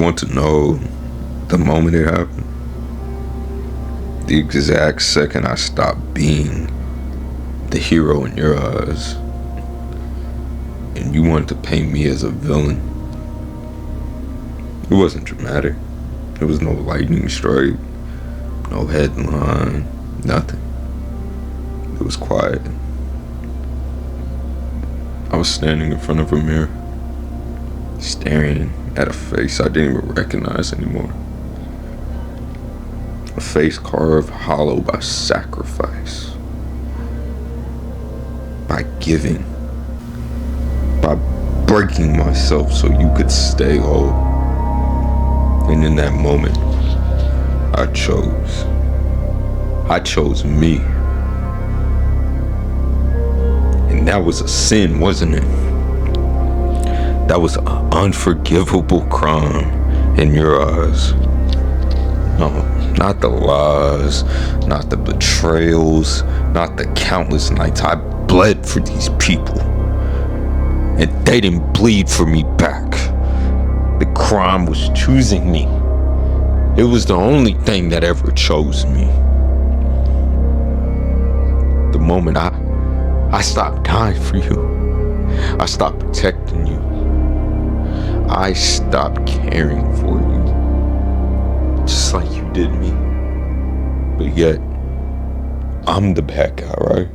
want to know the moment it happened? The exact second I stopped being the hero in your eyes, and you wanted to paint me as a villain. It wasn't dramatic. There was no lightning strike, no headline, nothing. It was quiet. I was standing in front of a mirror, staring at a face I didn't even recognize anymore. A face carved hollow by sacrifice, by giving, by breaking myself so you could stay whole. And in that moment, I chose me. And that was a sin, wasn't it? That was an unforgivable crime in your eyes. No, not the lies, not the betrayals, not the countless nights I bled for these people, and they didn't bleed for me back. The crime was choosing me. It was the only thing that ever chose me. The moment I stopped dying for you, I stopped protecting you, I stopped caring for you, just like you did me. But yet, I'm the bad guy, right?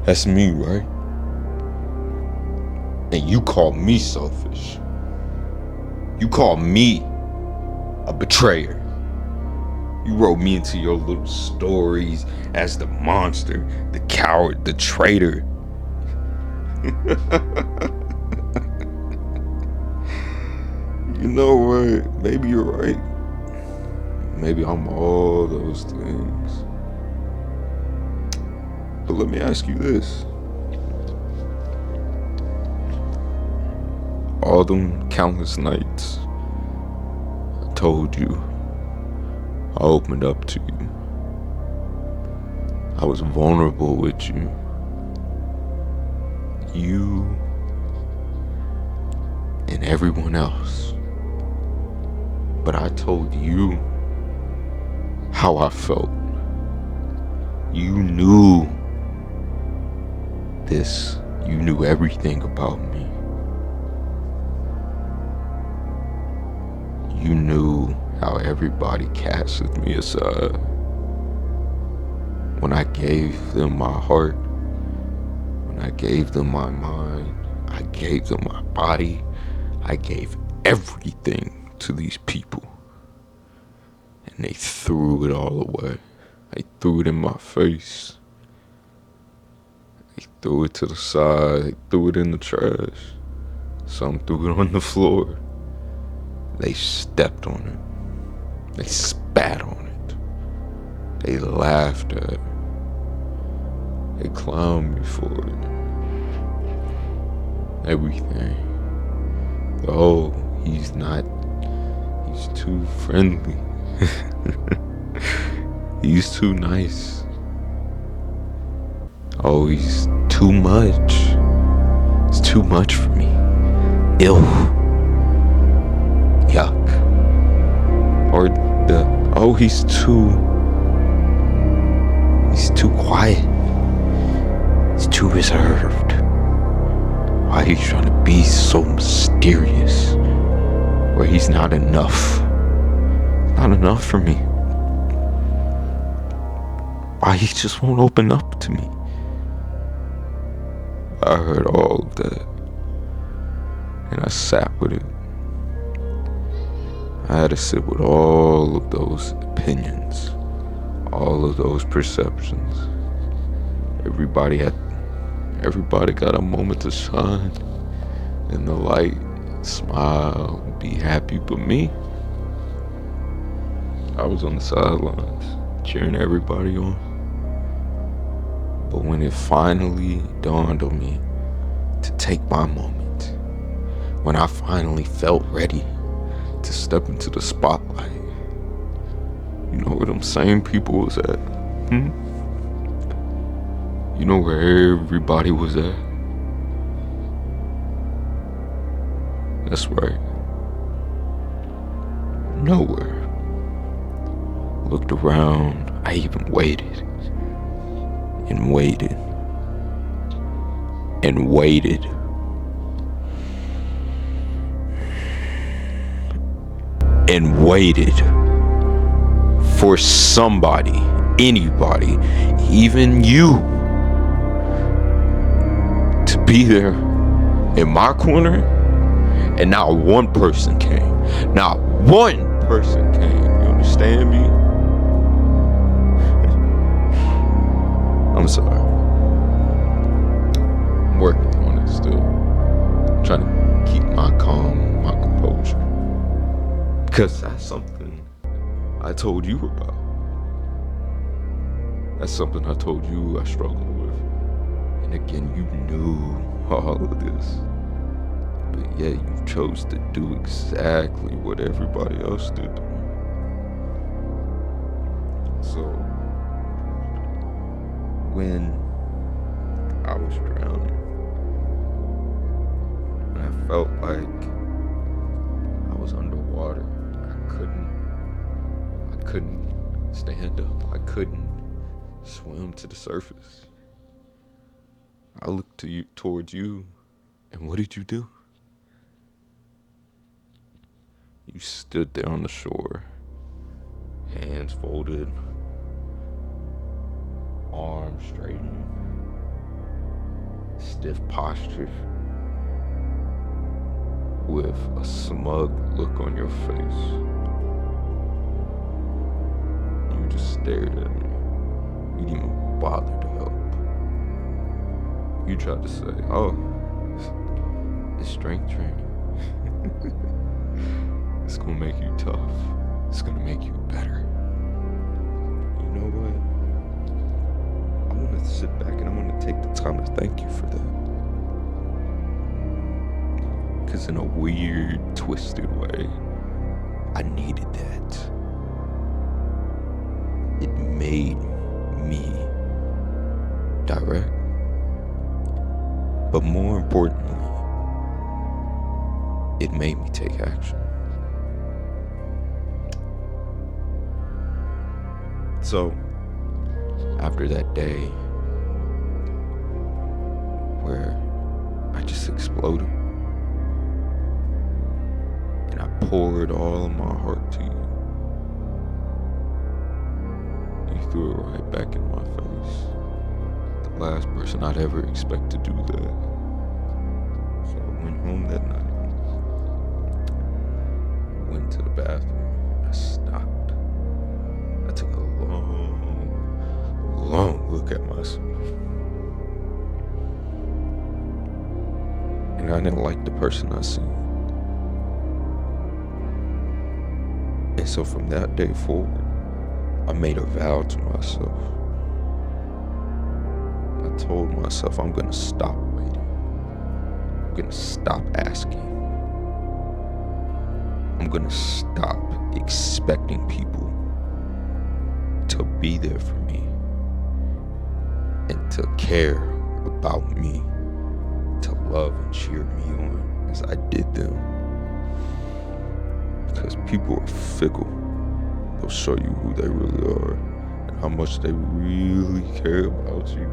That's me, right? And you call me selfish. You call me a betrayer. You wrote me into your little stories as the monster, the coward, the traitor. You know what? Maybe you're right. Maybe I'm all those things. But let me ask you this. All them countless nights I told you, I opened up to you, I was vulnerable with you. You and everyone else. But I told you how I felt. You knew this. You knew everything about me. You knew how everybody casted me aside. When I gave them my heart, when I gave them my mind, I gave them my body, I gave everything to these people. And they threw it all away. They threw it in my face. They threw it to the side. They threw it in the trash. Some threw it on the floor. They stepped on it. They spat on it. They laughed at it. They clowned me for it. Everything. Oh, he's too friendly. He's too nice. Oh, he's too much. It's too much for me. Ew. Yuck. Or he's too quiet. He's too reserved. Why are you trying to be so mysterious? Where he's not enough. Not enough for me. Why he just won't open up to me? I heard all of that, and I sat with it. I had to sit with all of those opinions, all of those perceptions. Everybody got a moment to shine in the light, smile, be happy, but me, I was on the sidelines, cheering everybody on. But when it finally dawned on me to take my moment, when I finally felt ready to step into the spotlight, you know where them same people was at? You know where everybody was at? That's right. nowhere. Looked around. I even waited and waited and waited and waited for somebody, anybody, even you, to be there in my corner, and not one person came. Not one person came. You understand me? I'm sorry. I'm working on it still. Trying to keep my calm, my composure. Because that's something I told you about. That's something I told you I struggled with. And again, you knew all of this. But yet you chose to do exactly what everybody else did to me. So, when I was drowning, and I felt like I was underwater, I couldn't stand up. I couldn't swim to the surface. I looked towards you, and what did you do? You stood there on the shore, hands folded, arms straightened, stiff posture, with a smug look on your face. You just stared at me. You didn't even bother to help. You tried to say, oh, it's strength training. It's gonna make you tough. It's gonna make you better. You know what? I wanna sit back and I wanna take the time to thank you for that. Because in a weird, twisted way, I needed that. It made me direct. But more importantly, it made me take action. So, after that day where I just exploded and I poured all of my heart to you, you threw it right back in my face. The last person I'd ever expect to do that. So I went home that night, went to the bathroom, I stopped. I took a long look at myself. And I didn't like the person I seen. And so from that day forward, I made a vow to myself. I told myself I'm gonna stop waiting. I'm gonna stop asking. I'm gonna stop expecting people to be there for me and to care about me, to love and cheer me on as I did them. Because people are fickle. They'll show you who they really are and how much they really care about you.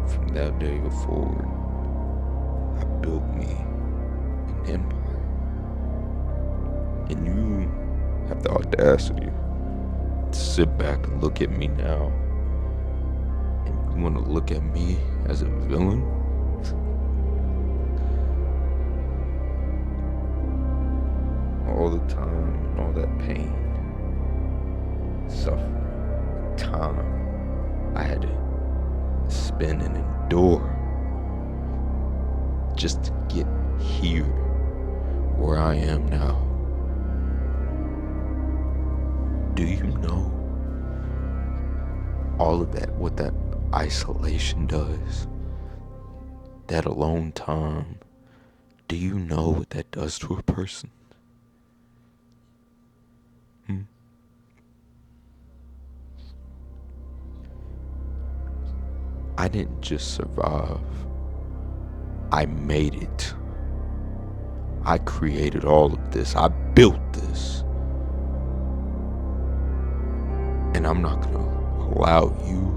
From that day forward, I built me an empire. And you have the audacity to sit back and look at me now, and you want to look at me as a villain? All the time and all that pain, suffering, time I had to spend and endure just to get here where I am now. Do you know all of that, what that isolation does? That alone time, do you know what that does to a person? I didn't just survive, I made it. I created all of this. I built this. And I'm not going to allow you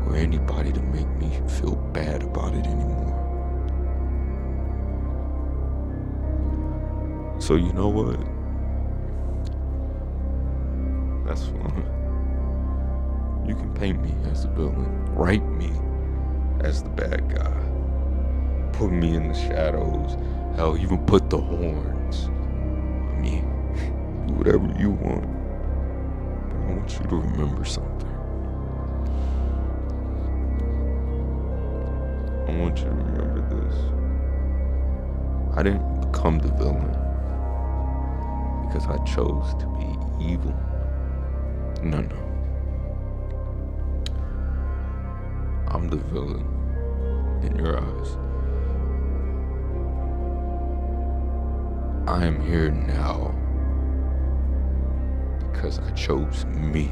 or anybody to make me feel bad about it anymore. So you know what? That's fine. You can paint me as the villain. Write me as the bad guy. Put me in the shadows. Hell, even put the horns. I mean, do whatever you want. But I want you to remember something. I want you to remember this. I didn't become the villain because I chose to be evil. No. I'm the villain in your eyes. I am here now because I chose me.